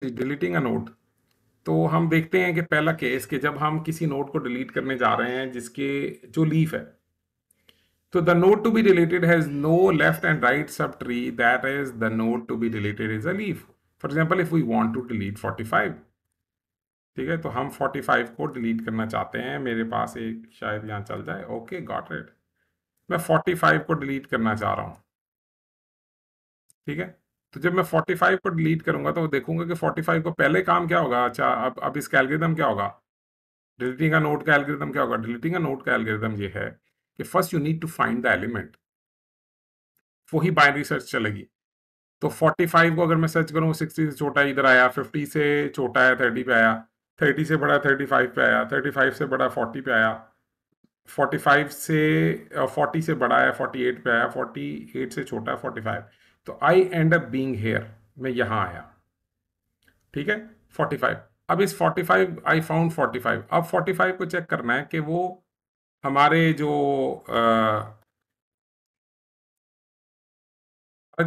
Deleting a node. तो हम देखते हैं कि पहला केस कि जब हम किसी नोड को डिलीट करने जा रहे हैं जिसके जो लीफ है, तो the node to be deleted has no left and right sub tree, that is the node to be deleted is a leaf. For example if we want to delete 45, ठीक है, तो हम 45 को डिलीट करना चाहते हैं। मेरे पास एक शायद यहाँ चल जाए, ओके गॉट इट। मैं 45 को डिलीट करना चाह रहा हूँ, ठीक है। तो जब मैं 45 को डिलीट करूंगा तो देखूंगा कि 45 को पहले काम क्या होगा। अच्छा, अब इसका एल्गोरिथम क्या होगा, डिलीटिंग का नोड का एल्गोरिथम क्या होगा। डिलीटिंग का नोड का एल्गोरिथम ये है कि first you need to find the element, वही बाइनरी सर्च चलेगी। तो 45 को अगर मैं सर्च करूँ 60 से छोटा इधर आया, 50 से छोटा है 30 पे आया, 30 से बड़ा 35 पे आया, 35 से बड़ा 40 पे आया, 45 से 40 से बड़ा है 48 पे आया, 48 से छोटा है 45। तो आई एंड अप बीइंग हेयर, मैं यहाँ आया, ठीक है 45। अब इस 45 आई फाउंड 45, अब 45 को चेक करना है कि वो हमारे जो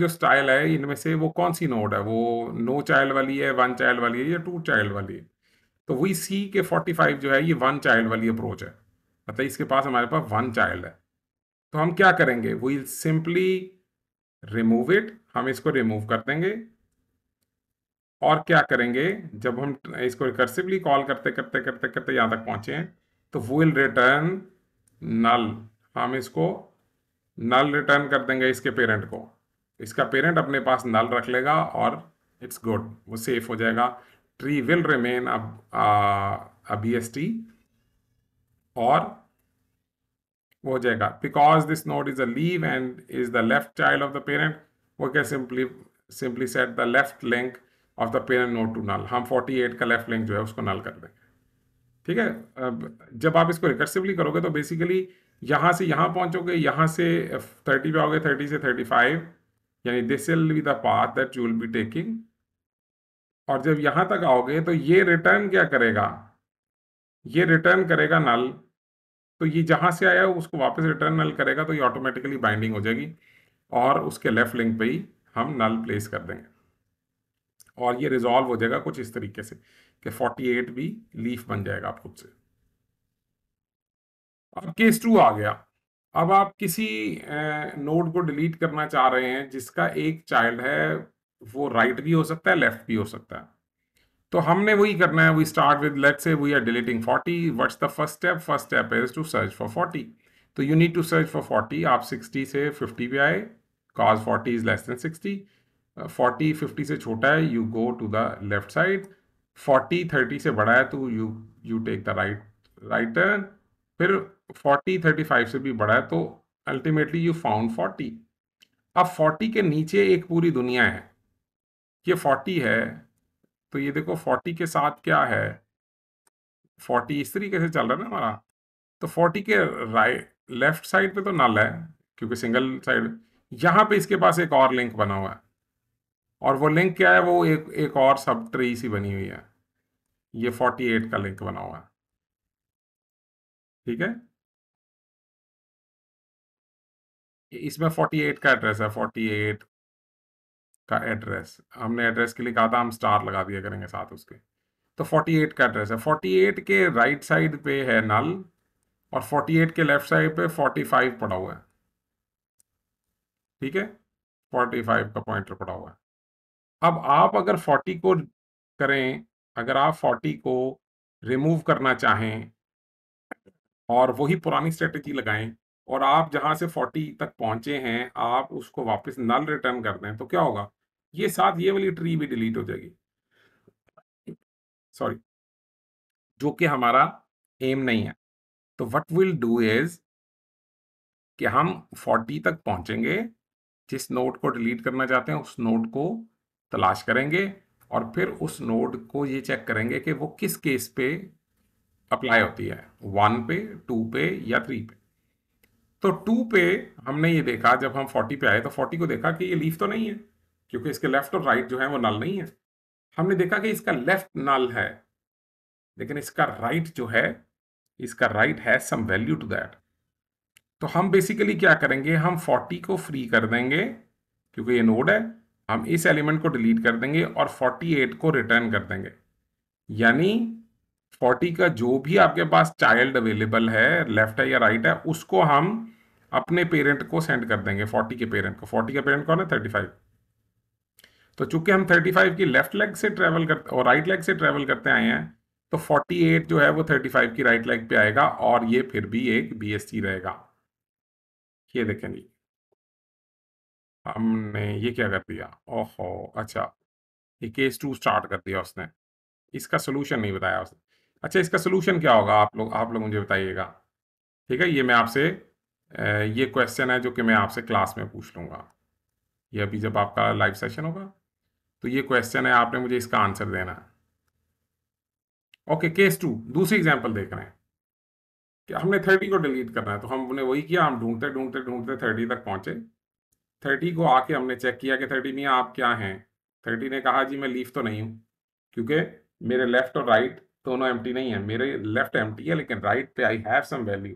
स्टाइल है इनमें से वो कौन सी नोड है, वो नो चाइल्ड वाली है, वन चाइल्ड वाली है, या टू चाइल्ड वाली है। तो वी सी के 45 जो है ये वन चाइल्ड वाली अप्रोच है, मतलब इसके पास हमारे पास वन चाइल्ड है। तो हम क्या करेंगे, वी सिंपली रिमूव इट, हम इसको रिमूव कर देंगे। और क्या करेंगे, जब हम इसको रिकर्सिवली कॉल करते करते करते करते यहाँ तक पहुंचे हैं, तो वो विल रिटर्न नल। हम इसको नल रिटर्न कर देंगे इसके पेरेंट को। इसका पेरेंट अपने पास नल रख लेगा और इट्स गुड, वो सेफ हो जाएगा। Tree will remain a BST, और वो हो जाएगा because this node is a leaf and is the left child of the parent. वो क्या simply set the left link of the parent node to null. हम 48 का लेफ्ट लिंक जो है उसको नल कर देंगे, ठीक है। अब जब आप इसको रिकर्सिवली करोगे तो बेसिकली यहाँ से यहाँ पहुँचोगे, यहाँ से 30 पे आओगे, 30 से 35, यानी this will be the path that you will be taking. और जब यहाँ तक आओगे तो ये रिटर्न क्या करेगा, ये रिटर्न करेगा नल। तो ये जहाँ से आया उसको वापस रिटर्न नल करेगा, तो ये ऑटोमेटिकली बाइंडिंग हो जाएगी और उसके लेफ्ट लिंक पे ही हम नल प्लेस कर देंगे। और ये रिजॉल्व हो जाएगा कुछ इस तरीके से कि 48 भी लीफ बन जाएगा आप खुद से। अब केस 2 आ गया। अब आप किसी नोड को डिलीट करना चाह रहे हैं जिसका एक चाइल्ड है, वो राइट भी हो सकता है लेफ्ट भी हो सकता है। तो हमने वही करना है, we start with let's say we are deleting 40, what's the first step, first step is to search for 40। तो you need to search for 40। आप 60 से 50 पे आए, cos 40 इज लेस देन 60। 40 50 से छोटा है, you go to the left side. 40 30 से बड़ा है तो you take the right turn. फिर 40 35 से भी बड़ा है तो अल्टीमेटली यू फाउंड 40। अब 40 के नीचे एक पूरी दुनिया है, ये 40 है, तो ये देखो 40 के साथ क्या है, 40 इस तरीके से चल रहा है ना हमारा। तो 40 के राइट लेफ्ट साइड पे तो नल है क्योंकि सिंगल साइड। यहाँ पे इसके पास एक और लिंक बना हुआ है, और वो लिंक क्या है, वो एक और सब ट्री सी बनी हुई है। ये 48 का लिंक बना हुआ है, ठीक है। इसमें 48 का एड्रेस है, 48 का एड्रेस हमने एड्रेस के लिए कहा था, हम स्टार लगा दिया करेंगे साथ उसके। तो 48 का एड्रेस है, 48 के राइट साइड पे है नल, और 48 के लेफ्ट साइड पे 45 पड़ा हुआ है, ठीक है। 45 का पॉइंटर पड़ा हुआ है। अब आप अगर 40 को करें, अगर आप 40 को रिमूव करना चाहें और वही पुरानी स्ट्रेटेजी लगाएं, और आप जहां से 40 तक पहुंचे हैं आप उसको वापस नल रिटर्न कर दें, तो क्या होगा, ये साथ ये वाली ट्री भी डिलीट हो जाएगी, सॉरी, जो कि हमारा एम नहीं है। तो व्हाट विल डू इज कि हम 40 तक पहुंचेंगे, जिस नोड को डिलीट करना चाहते हैं उस नोड को तलाश करेंगे, और फिर उस नोड को ये चेक करेंगे कि वो किस केस पे अप्लाई होती है, 1 पे, 2 पे या 3 पे। तो 2 पे हमने ये देखा, जब हम 40 पे आए तो 40 को देखा कि ये लीफ तो नहीं है, क्योंकि इसके लेफ्ट और राइट जो है वो नल नहीं है। हमने देखा कि इसका लेफ्ट नल है, लेकिन इसका राइट जो है, इसका राइट है सम वैल्यू टू दैट। तो हम बेसिकली क्या करेंगे, हम 40 को फ्री कर देंगे क्योंकि ये नोड है, हम इस एलिमेंट को डिलीट कर देंगे और 48 को रिटर्न कर देंगे। यानी 40 का जो भी आपके पास चाइल्ड अवेलेबल है, लेफ्ट है या राइट है, उसको हम अपने पेरेंट को सेंड कर देंगे, 40 के पेरेंट को। 40 का पेरेंट कौन है? 35। तो चूंकि हम 35 की लेफ्ट लेग से ट्रेवल करते और राइट लेग से ट्रेवल करते आए हैं, तो 48 जो है वो 35 की राइट लेग पे आएगा, और ये फिर भी एक बीएसटी रहेगा। ये देखें जी, हमने ये क्या कर दिया, ओहो अच्छा, ये केस 2 स्टार्ट कर दिया उसने, इसका सोल्यूशन नहीं बताया उसने। अच्छा, इसका सोल्यूशन क्या होगा, आप लोग मुझे बताइएगा। ठीक है, ये मैं आपसे ये क्वेश्चन है जो कि मैं आपसे क्लास में पूछ लूंगा, ये अभी जब आपका लाइव सेशन होगा, तो ये क्वेश्चन है, आपने मुझे इसका आंसर देना है। ओके, केस 2 दूसरी एग्जांपल देख रहे हैं कि हमने 30 को डिलीट करना है, तो हमने वही किया, हम ढूंढते ढूंढते ढूंढते 30 तक पहुंचे। 30 को आके हमने चेक किया कि 30 मियाँ आप क्या हैं। 30 ने कहा जी मैं लीफ तो नहीं हूँ, क्योंकि मेरे लेफ्ट और राइट दोनों एम्प्टी नहीं है, मेरे लेफ्ट एम्प्टी है लेकिन राइट पे आई हैव सम वैल्यू।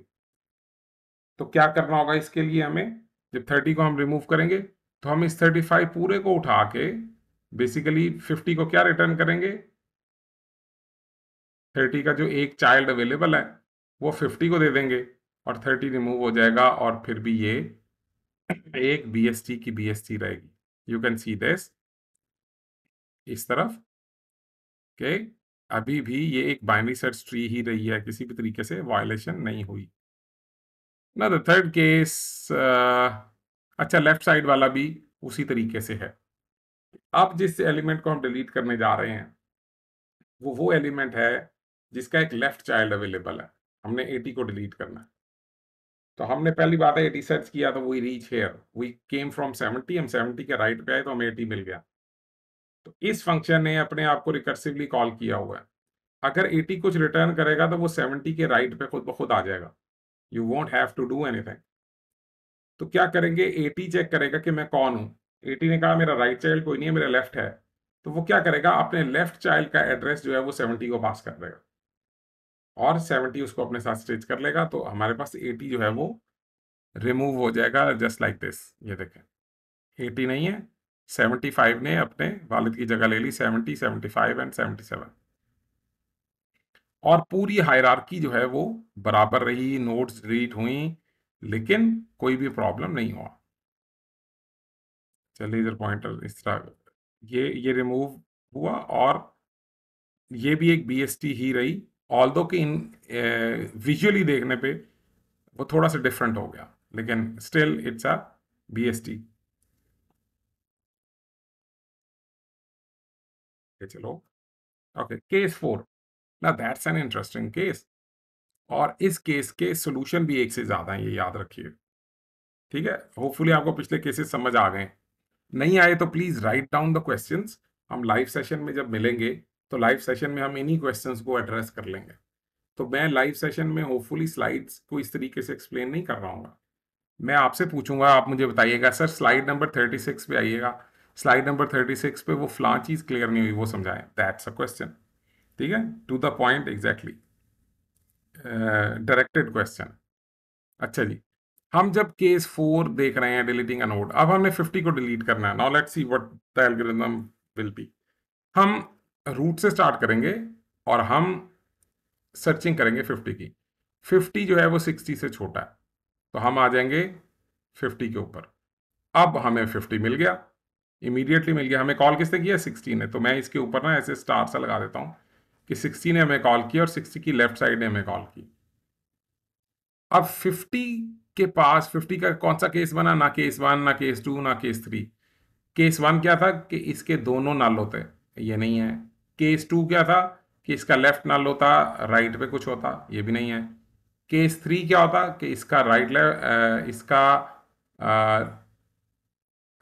तो क्या करना होगा इसके लिए हमें, जब 30 को हम रिमूव करेंगे, तो हम इस 35 पूरे को उठा के बेसिकली 50 को क्या रिटर्न करेंगे, 30 का जो एक चाइल्ड अवेलेबल है वो 50 को दे देंगे, और 30 रिमूव हो जाएगा, और फिर भी ये एक बीएसटी की बीएसटी रहेगी। यू कैन सी दिस इस तरफ के अभी भी ये एक बाइनरी सर्च ट्री ही रही है, किसी भी तरीके से वायलेशन नहीं हुई ना। द थर्ड केस, अच्छा लेफ्ट साइड वाला भी उसी तरीके से है। अब जिस एलिमेंट को हम डिलीट करने जा रहे हैं वो एलिमेंट है जिसका एक लेफ्ट चाइल्ड अवेलेबल है, हमने 80 को डिलीट करना है। तो हमने पहली बात है 80 सर्च किया, तो we reach here, we came from 70, हम 70 के राइट पे आए तो हमें 80 मिल गया। तो इस फंक्शन ने अपने आप को रिकर्सिवली कॉल किया हुआ है। अगर 80 कुछ रिटर्न करेगा तो वो 70 के राइट पे खुद ब खुद आ जाएगा, you won't have to do anything. तो क्या करेंगे, 80 चेक करेगा कि मैं कौन हूं। 80 ने कहा मेरा राइट चाइल्ड कोई नहीं है, मेरा लेफ्ट है। तो वो क्या करेगा, अपने लेफ्ट चाइल्ड का एड्रेस जो है वो 70 को पास कर देगा, और 70 उसको अपने साथ स्ट्रेच कर लेगा, तो हमारे पास 80 जो है वो रिमूव हो जाएगा, जस्ट लाइक दिस। ये देखें, 80 नहीं है, 75 ने अपने वालिद की जगह ले ली, 70, 75 एंड 77। और पूरी हायरार्की जो है वो बराबर रही, नोड्स डिलीट हुई, लेकिन कोई भी प्रॉब्लम नहीं हुआ। चलिए इधर पॉइंटर इस तरह, ये रिमूव हुआ, और ये भी एक बीएसटी ही रही, ऑल्दो कि इन विजुअली देखने पे वो थोड़ा सा डिफरेंट हो गया, लेकिन स्टिल इट्स अ बीएसटी। चलो, ओके, केस 4, ना दैट्स एन इंटरेस्टिंग केस, और इस केस के सॉल्यूशन भी एक से ज्यादा हैं, ये याद रखिए। ठीक है, होपफुली आपको पिछले केसेस समझ आ गए। नहीं आए तो please write down the questions, हम लाइव सेशन में जब मिलेंगे तो लाइव सेशन में हम इन्हीं क्वेश्चंस को एड्रेस कर लेंगे। तो मैं लाइव सेशन में होपफुली स्लाइड्स को इस तरीके से एक्सप्लेन नहीं कर रहा हूँ, मैं आपसे पूछूंगा, आप मुझे बताइएगा सर स्लाइड नंबर 36 पे आइएगा, स्लाइड नंबर 36 पे वो फलां चीज क्लियर नहीं हुई, वो समझाएं, दैट्स अ क्वेश्चन। ठीक है, to the point, exactly directed question. अच्छा जी, हम जब केस 4 देख रहे हैं डिलीटिंग अ नोड, अब हमने 50 को डिलीट करना है। Now let's see what the algorithm will be. हम रूट से स्टार्ट करेंगे और हम सर्चिंग करेंगे 50 की। 50 जो है वो 60 से छोटा है, तो हम आ जाएंगे 50 के ऊपर। अब हमें 50 मिल गया, इमीडिएटली मिल गया। हमें कॉल किसने किया, 60 ने। तो मैं इसके ऊपर ना ऐसे स्टार सा लगा देता हूं कि 60 ने हमें कॉल किया और 60 की लेफ्ट साइड ने हमें कॉल की। अब 50 के पास 50 का कौन सा केस बना, ना केस 1, ना केस 2, ना केस 3। केस 1 क्या था कि इसके दोनों नल होते, ये नहीं है। केस 2 क्या था कि इसका लेफ्ट नल होता, राइट पे कुछ होता, ये भी नहीं है। केस 3 क्या होता कि इसका इसका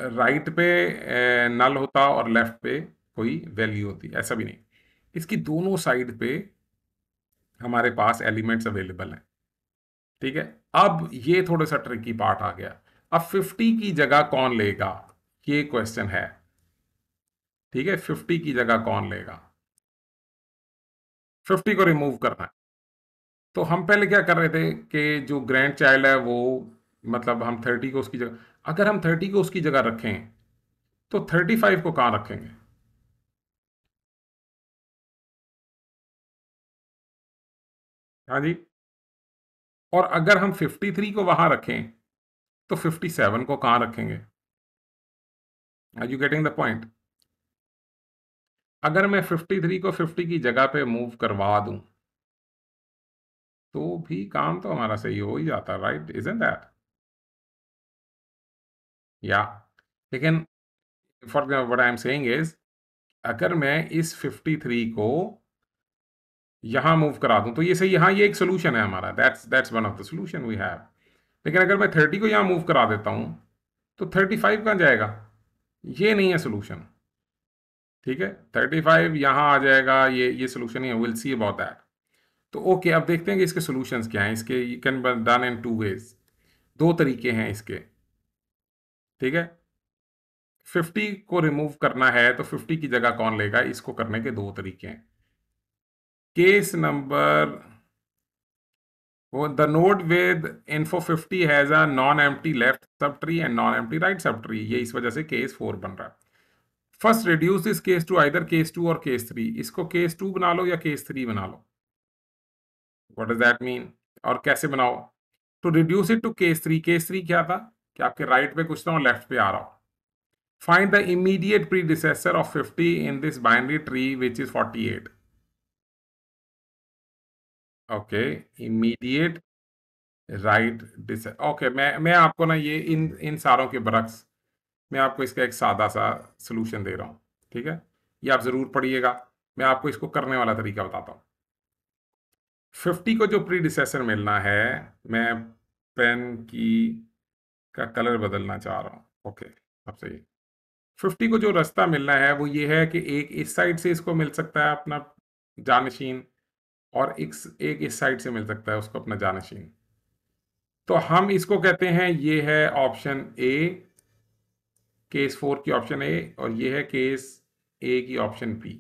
राइट पे नल होता और लेफ्ट पे कोई वैल्यू होती, ऐसा भी नहीं। इसकी दोनों साइड पे हमारे पास एलिमेंट्स अवेलेबल हैं। ठीक है, अब ये थोड़ा सा ट्रिकी पार्ट आ गया। अब 50 की जगह कौन लेगा, ये क्वेश्चन है। ठीक है, 50 की जगह कौन लेगा, 50 को रिमूव करना है। तो हम पहले क्या कर रहे थे कि जो ग्रैंड चाइल्ड है वो, मतलब हम 30 को उसकी जगह, अगर हम 30 को उसकी जगह रखें तो 35 को कहां रखेंगे? हाँ जी। और अगर हम 53 को वहां रखें तो 57 को कहां रखेंगे? Are you getting the point? अगर मैं 53 को 50 की जगह पे मूव करवा दूं तो भी काम तो हमारा सही हो ही जाता, राइट? Isn't that? या लेकिन for what I am saying is, अगर मैं इस 53 को यहां मूव करा दूं तो ये सही, हाँ ये एक सोल्यूशन है हमारा, that's one of the solution we have. लेकिन अगर मैं 30 को यहां मूव करा देता हूं तो 35 कहां जाएगा? ये नहीं है सोल्यूशन। ठीक है, 35 यहां आ जाएगा, ये सोल्यूशन नहीं है, विल सी अबाउट दैट। तो ओके, अब देखते हैं कि इसके सॉल्यूशंस क्या हैं। इसके you can be done in two ways, दो तरीके हैं इसके। ठीक है, 50 को रिमूव करना है तो 50 की जगह कौन लेगा, इसको करने के दो तरीके हैं। केस नंबर, वो the node with info 50 has a non empty left sub tree and non empty right sub tree, ये इस वजह से केस 4 बन रहा है। First reduce this case to either case 2 और केस 3, इसको केस 2 बना लो या केस 3 बना लो। What does that mean? और कैसे बनाओ? To reduce it to case 3, case 3 क्या था कि आपके राइट पे कुछ था और लेफ्ट पे आ रहा हो। Find the immediate predecessor of 50 in this binary tree which is 48। Okay, immediate right this, okay, मैं आपको ना ये इन सारों के बरक्स मैं आपको इसका एक सादा सा सोल्यूशन दे रहा हूँ। ठीक है, ये आप जरूर पढ़िएगा, मैं आपको इसको करने वाला तरीका बताता हूँ। 50 को जो प्रीडिसेसर मिलना है, मैं पेन की का कलर बदलना चाह रहा हूँ। ओके, अब सही। 50 को जो रास्ता मिलना है वो ये है कि एक इस साइड से इसको मिल सकता है अपना जानशीन, और एक इस साइड से मिल सकता है उसको अपना जानशीन। तो हम इसको कहते हैं, ये है ऑप्शन ए, केस 4 की ऑप्शन ए, और ये है केस ए की option B.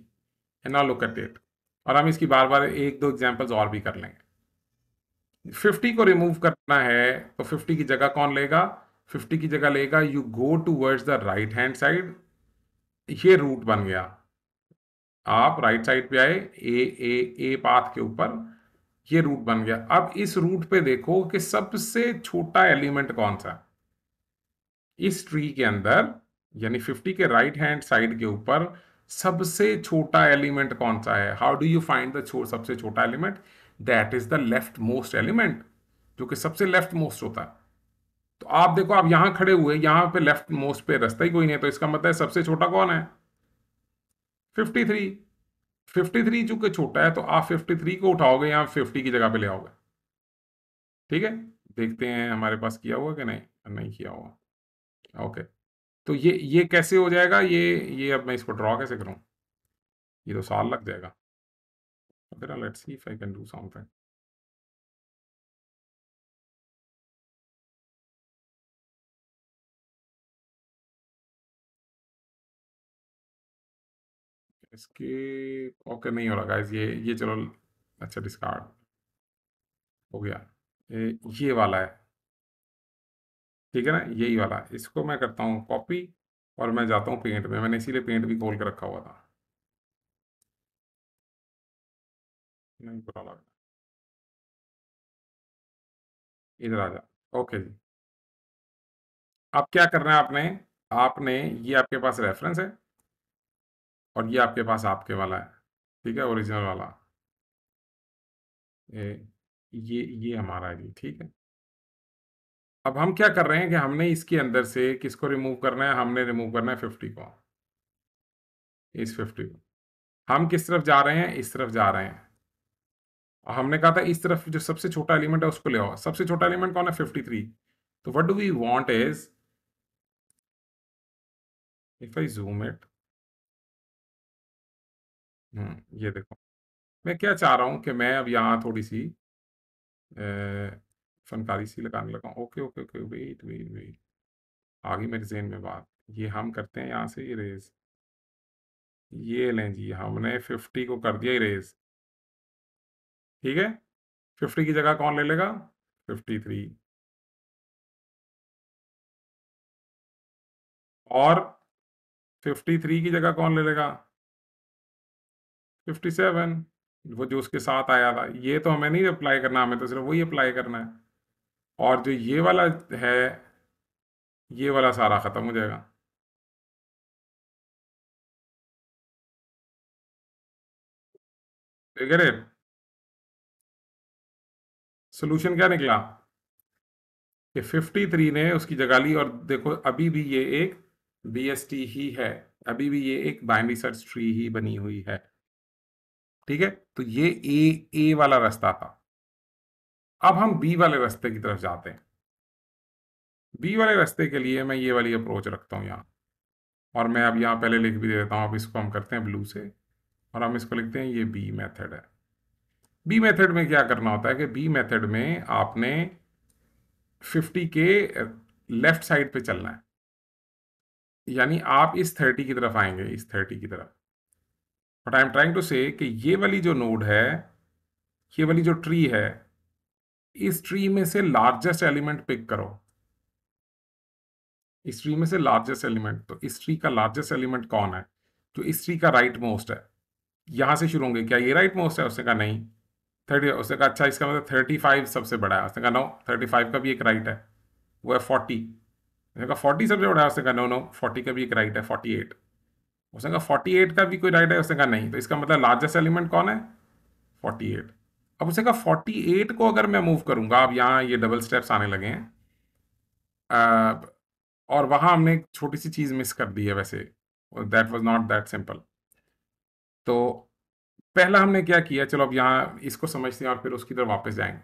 And now look at it, और हम इसकी बार बार एक दो एग्जांपल्स और भी कर लेंगे। 50 को रिमूव करना है तो 50 की जगह कौन लेगा? 50 की जगह लेगा, you go towards the right hand side, ये रूट बन गया। आप राइट साइड पे आए, ए पाथ के ऊपर, ये रूट बन गया। अब इस रूट पे देखो कि सबसे छोटा एलिमेंट कौन सा है इस ट्री के अंदर, यानी 50 के राइट हैंड साइड के ऊपर सबसे छोटा एलिमेंट कौन सा है? How do you find the सबसे छोटा element? That is the left most element, जो कि सबसे लेफ्ट मोस्ट होता है। तो आप देखो, आप यहां खड़े हुए, यहां पे लेफ्ट मोस्ट पे रास्ता ही कोई नहीं है, तो इसका मतलब है सबसे छोटा कौन है? 53। 53 चूंकि छोटा है तो आप 53 को उठाओगे, यहाँ 50 की जगह पे ले आओगे। ठीक है, देखते हैं हमारे पास किया हुआ कि नहीं, नहीं किया हुआ। ओके, तो ये कैसे हो जाएगा? ये अब मैं इसको ड्रॉ कैसे करूं? ये तो साल लग जाएगा। Let's see if I can do something. इसके ओके नहीं हो रहा गाइस, ये चलो, अच्छा डिस्कार्ड हो गया। ये वाला है, ठीक है ना, यही वाला, इसको मैं करता हूँ कॉपी और मैं जाता हूँ पेंट में, मैंने इसीलिए पेंट भी खोल के रखा हुआ था। नहीं बुरा लगा, इधर आ जा। ओके जी, अब क्या करना है आपने? आपने ये आपके पास रेफरेंस है और ये आपके पास आपके वाला है, ठीक है, ओरिजिनल वाला। ये ये हमारा है जी, ठीक है। अब हम क्या कर रहे हैं कि हमने इसके अंदर से किसको रिमूव करना है? हमने रिमूव करना है 50 को, इस 50 को। हम किस तरफ जा रहे हैं? इस तरफ जा रहे हैं, और हमने कहा था इस तरफ जो सबसे छोटा एलिमेंट है उसको ले आओ। सबसे छोटा एलिमेंट कौन है? 53। तो what do we want is, if I zoom it, ये देखो, मैं क्या चाह रहा हूं कि मैं अब यहाँ थोड़ी सी फनकारी सी लगाने लगा। Okay okay okay, wait wait wait, आ गई मेरे जहन में बात। ये हम करते हैं यहाँ से इरेज, ये लें जी, हमने 50 को कर दिया इरेज। ठीक है, 50 की जगह कौन ले लेगा? 53। और 53 की जगह कौन ले लेगा? 57, वो जो उसके साथ आया था। ये तो हमें नहीं अप्लाई करना, हमें तो सिर्फ वही अप्लाई करना है। और जो ये वाला है, ये वाला सारा खत्म हो जाएगा। ठीक है रे। सोल्यूशन क्या निकला कि 53 ने उसकी जगह ली, और देखो अभी भी ये एक BST ही है, अभी भी ये एक बाइनरी सर्च ट्री ही बनी हुई है। ठीक है, तो ये ए वाला रास्ता था। अब हम बी वाले रास्ते की तरफ जाते हैं। बी वाले रास्ते के लिए मैं ये वाली अप्रोच रखता हूँ यहाँ, और मैं अब यहाँ पहले लिख भी देता हूँ। अब इसको हम करते हैं ब्लू से, और हम इसको लिखते हैं ये बी मेथड है। बी मेथड में क्या करना होता है कि बी मेथड में आपने 50 के लेफ्ट साइड पे चलना है, यानी आप इस 30 की तरफ आएंगे, इस 30 की तरफ। But I am trying to say कि ये वाली जो नोड है, ये वाली जो ट्री है, इस ट्री में से लार्जेस्ट एलिमेंट पिक करो। इस ट्री में से लार्जेस्ट एलिमेंट, तो इस ट्री का लार्जेस्ट एलिमेंट कौन है? जो इस ट्री का राइट मोस्ट है। यहां से शुरू होंगे, क्या ये राइट मोस्ट है? उसने कहा नहीं। 30, उसने कहा अच्छा इसका मतलब 35 सबसे बड़ा है। उसने कहा नो, 35 का भी एक राइट है, वो है 40। उसने कहा 40 सबसे बड़ा है। उसने कहा नो नो, 40 का भी एक राइट है, 48। उसने कहा 48 का भी कोई राइट है। उसने कहा नहीं, तो इसका मतलब लार्जेस्ट एलिमेंट कौन है? 48। अब उसने कहा 48 को अगर मैं मूव करूंगा, अब यहाँ ये डबल स्टेप्स आने लगे हैं, और वहां हमने एक छोटी सी चीज मिस कर दी है वैसे, that was not that simple. तो पहला हमने क्या किया, चलो अब यहाँ इसको समझते हैं और फिर उसकी तरफ वापस जाएंगे।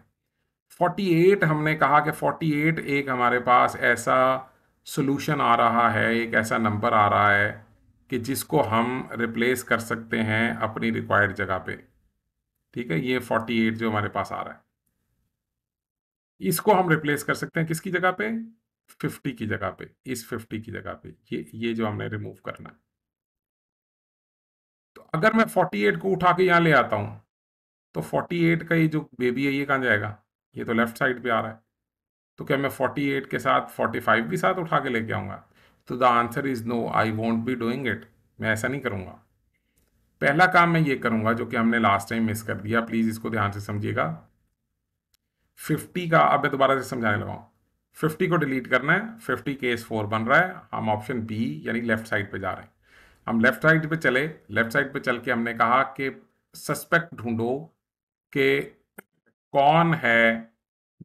48, हमने कहा कि 48 एक हमारे पास ऐसा सोल्यूशन आ रहा है, एक ऐसा नंबर आ रहा है कि जिसको हम रिप्लेस कर सकते हैं अपनी रिक्वायर्ड जगह पे। ठीक है, ये 48 जो हमारे पास आ रहा है, इसको हम रिप्लेस कर सकते हैं किसकी जगह पे? 50 की जगह पे, इस 50 की जगह पे, ये जो हमने रिमूव करना है। तो अगर मैं 48 को उठा के यहाँ ले आता हूँ, तो 48 का ये जो बेबी है ये कहाँ जाएगा? ये तो लेफ्ट साइड पे आ रहा है। तो क्या मैं 48 के साथ 45 भी साथ उठा के लेके आऊँगा? तो the answer is no, I won't be doing it. मैं ऐसा नहीं करूँगा। पहला काम मैं ये करूँगा जो कि हमने लास्ट टाइम मिस कर दिया, प्लीज़ इसको ध्यान से समझिएगा। 50 का, अब मैं दोबारा से समझाने लगा हूँ। 50 को डिलीट करना है, 50 केस 4 बन रहा है, हम ऑप्शन बी यानी लेफ्ट साइड पे जा रहे हैं। हम लेफ्ट साइड पे चले, लेफ्ट साइड पे चल के हमने कहा कि सस्पेक्ट ढूंढो कि कौन है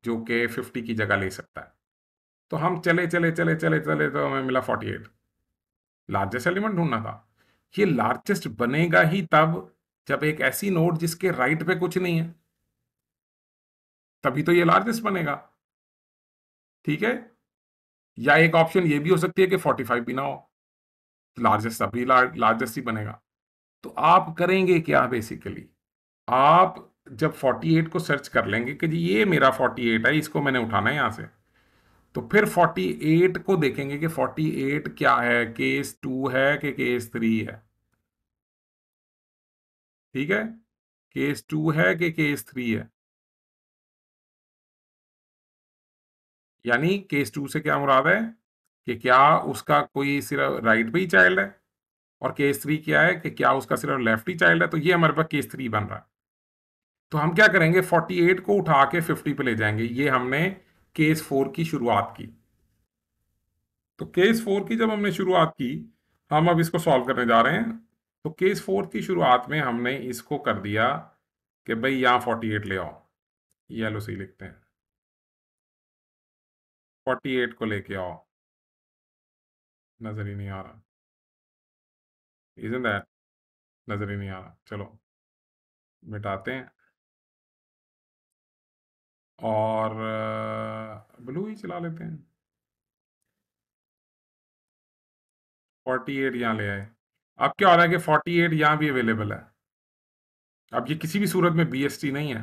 जो कि 50 की जगह ले सकता है। तो हम चले चले चले चले चले, तो हमें मिला 48। लार्जेस्ट एलिमेंट ढूंढना था। ये लार्जेस्ट बनेगा ही तब जब एक ऐसी नोड जिसके राइट पे कुछ नहीं है, तभी तो ये लार्जेस्ट बनेगा। ठीक है, या एक ऑप्शन ये भी हो सकती है कि 45 भी ना हो, लार्जेस्ट तभी लार्जेस्ट ही बनेगा। तो आप करेंगे क्या बेसिकली, आप जब 48 को सर्च कर लेंगे कि जी ये मेरा 48 है, इसको मैंने उठाना है यहां से, तो फिर 48 को देखेंगे कि 48 क्या है, केस 2 है कि केस 3 है। ठीक है, केस 2 है कि केस 3 है। यानी केस 2 से क्या मुराद है कि क्या उसका कोई सिर्फ राइट पे ही चाइल्ड है, और केस 3 क्या है कि क्या उसका सिर्फ लेफ्ट ही चाइल्ड है। तो ये हमारे पास केस 3 बन रहा है। तो हम क्या करेंगे, 48 को उठा के 50 पे ले जाएंगे। ये हमने केस 4 की शुरुआत की। तो केस 4 की जब हमने शुरुआत की, हम अब इसको सॉल्व करने जा रहे हैं। तो केस 4 की शुरुआत में हमने इसको कर दिया कि भाई यहाँ 48 ले आओ। ये LOC लिखते हैं, 48 को लेके आओ। नजर ही नहीं आ रहा, इजंट दैट? नजर ही नहीं आ रहा, चलो मिटाते हैं और ब्लू ही चला लेते हैं। 48 यहाँ ले आए। अब क्या हो रहा है कि 48 यहाँ भी अवेलेबल है। अब ये किसी भी सूरत में BST नहीं है।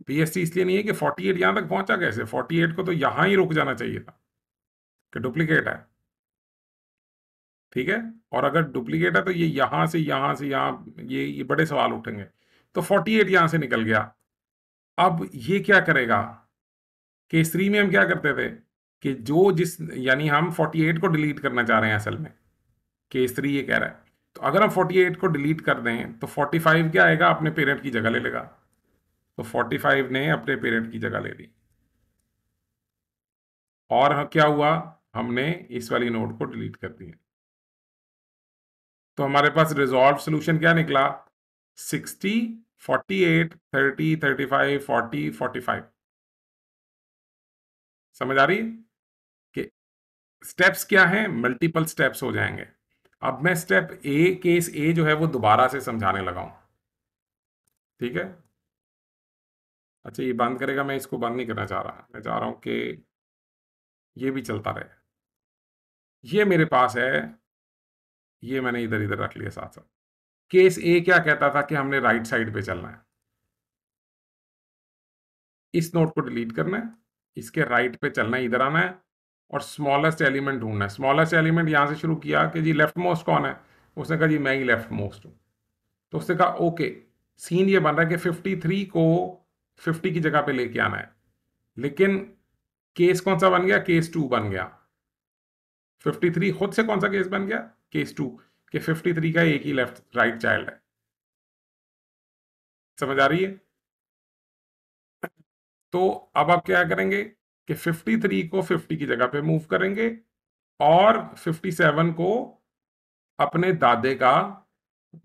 BST इसलिए नहीं है कि 48 यहाँ तक पहुंचा कैसे, 48 को तो यहाँ ही रुक जाना चाहिए था कि डुप्लीकेट है। ठीक है, और अगर डुप्लीकेट है तो ये यहाँ से यहाँ, ये बड़े सवाल उठेंगे। तो 48 यहाँ से निकल गया। अब ये क्या करेगा, केस 3 में हम क्या करते थे कि जो जिस, यानी हम 48 को डिलीट करना चाह रहे हैं असल में। केस 3 ये कह रहा है। तो अगर हम 48 को डिलीट कर दें तो 45 क्या आएगा, अपने पेरेंट की जगह ले लेगा। तो 45 ने अपने पेरेंट की जगह ले ली। और क्या हुआ, हमने इस वाली नोड को डिलीट कर दिया। तो हमारे पास रिजॉल्व सोल्यूशन क्या निकला, 60, 48, 30, 35, 40, 45। समझ आ रही है कि स्टेप्स क्या हैं, मल्टीपल स्टेप्स हो जाएंगे। अब मैं स्टेप ए, केस ए जो है वो दोबारा से समझाने लगा हूं। ठीक है। अच्छा ये बंद करेगा, मैं इसको बंद नहीं करना चाह रहा, मैं चाह रहा हूं कि ये भी चलता रहे। ये मेरे पास है, ये मैंने इधर इधर रख लिया साथ साथ। केस ए क्या कहता था कि हमने राइट साइड पे चलना है, इस नोड को डिलीट करना है, इसके राइट पे चलना है, इधर आना है और स्मॉलेस्ट एलिमेंट ढूंढना है। स्मॉलेस्ट एलिमेंट यहां से शुरू किया कि जी लेफ्ट मोस्ट कौन है, उसने कहा जी मैं ही लेफ्ट मोस्ट हूं। तो उसने कहा ओके, सीन ये बन रहा है कि 53 को 50 की जगह पे लेके आना है, लेकिन केस कौन सा बन गया, केस 2 बन गया। 53 खुद से कौन सा केस बन गया, केस 2, कि 53 का एक ही लेफ्ट राइट चाइल्ड है। समझ आ रही है। तो अब आप क्या करेंगे कि 53 को 50 की जगह पे मूव करेंगे और 57 को अपने दादे का,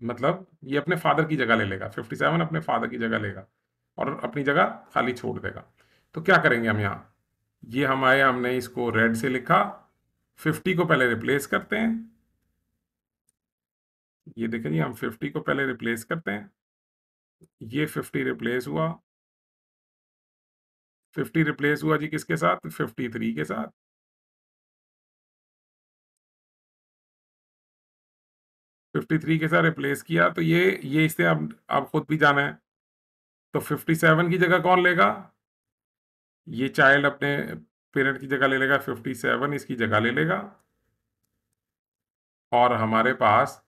मतलब ये अपने फादर की जगह ले लेगा, 57 अपने फादर की जगह लेगा और अपनी जगह खाली छोड़ देगा। तो क्या करेंगे हम यहाँ, ये हम आए, हमने इसको रेड से लिखा, 50 को पहले रिप्लेस करते हैं। ये देखें जी, हम 50 को पहले रिप्लेस करते हैं, ये 50 रिप्लेस हुआ। 50 रिप्लेस हुआ जी किसके साथ, 53 के साथ। 53 के साथ रिप्लेस किया, तो ये इससे अब खुद भी जाना है। तो 57 की जगह कौन लेगा, ये चाइल्ड अपने पेरेंट की जगह ले लेगा, 57 इसकी जगह ले लेगा और हमारे पास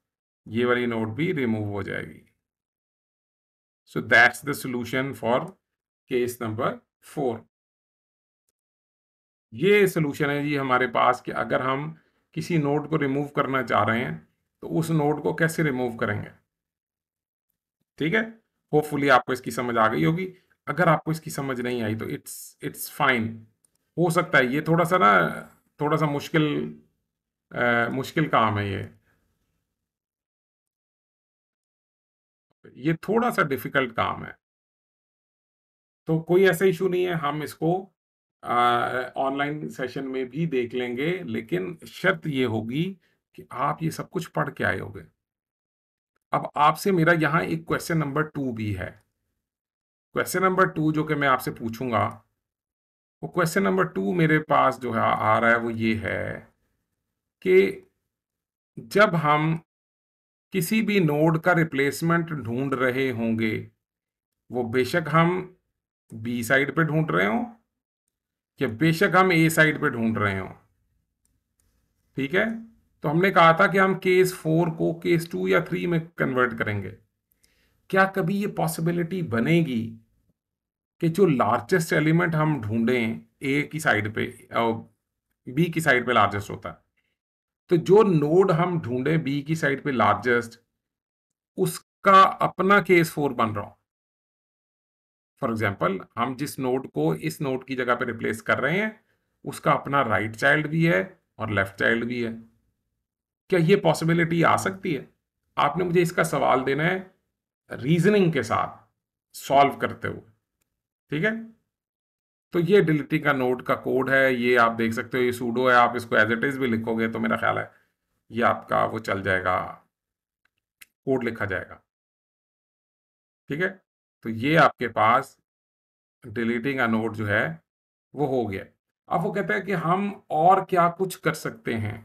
ये वाली नोट भी रिमूव हो जाएगी। So that's the solution for case number 4। ये सॉल्यूशन है जी हमारे पास कि अगर हम किसी नोड को रिमूव करना चाह रहे हैं तो उस नोड को कैसे रिमूव करेंगे। ठीक है, होपफुली आपको इसकी समझ आ गई होगी। अगर आपको इसकी समझ नहीं आई तो इट्स फाइन। हो सकता है ये थोड़ा सा ना, थोड़ा सा मुश्किल काम है ये थोड़ा सा डिफिकल्ट काम है। तो कोई ऐसा इशू नहीं है, हम इसको ऑनलाइन सेशन में भी देख लेंगे, लेकिन शर्त ये होगी कि आप ये सब कुछ पढ़ के आए होगे। अब आपसे मेरा यहाँ एक क्वेश्चन नंबर 2 भी है। क्वेश्चन नंबर 2 जो कि मैं आपसे पूछूंगा, वो क्वेश्चन नंबर 2 मेरे पास जो है आ रहा है वो ये है कि जब हम किसी भी नोड का रिप्लेसमेंट ढूंढ रहे होंगे, वो बेशक हम बी साइड पे ढूंढ रहे हो या बेशक हम ए साइड पे ढूंढ रहे हो, ठीक है। तो हमने कहा था कि हम केस 4 को केस 2 या 3 में कन्वर्ट करेंगे। क्या कभी ये पॉसिबिलिटी बनेगी कि जो लार्जेस्ट एलिमेंट हम ढूंढें ए की साइड पे, बी की साइड पे लार्जेस्ट होता है, तो जो नोड हम ढूंढें बी की साइड पे लार्जेस्ट, उसका अपना केस 4 बन रहा हो। फॉर एग्जाम्पल, हम जिस नोड को इस नोड की जगह पे रिप्लेस कर रहे हैं उसका अपना राइट चाइल्ड भी है और लेफ्ट चाइल्ड भी है। क्या ये पॉसिबिलिटी आ सकती है। आपने मुझे इसका सवाल देना है रीजनिंग के साथ, सॉल्व करते हुए। ठीक है। तो ये डिलीटिंग का नोड का कोड है, ये आप देख सकते हो, ये सूडो है। आप इसको एज इट इज भी लिखोगे तो मेरा ख्याल है ये आपका वो चल जाएगा, कोड लिखा जाएगा। ठीक है। तो ये आपके पास डिलीटिंग अ नोड जो है वो हो गया। अब वो कहता है कि हम और क्या कुछ कर सकते हैं।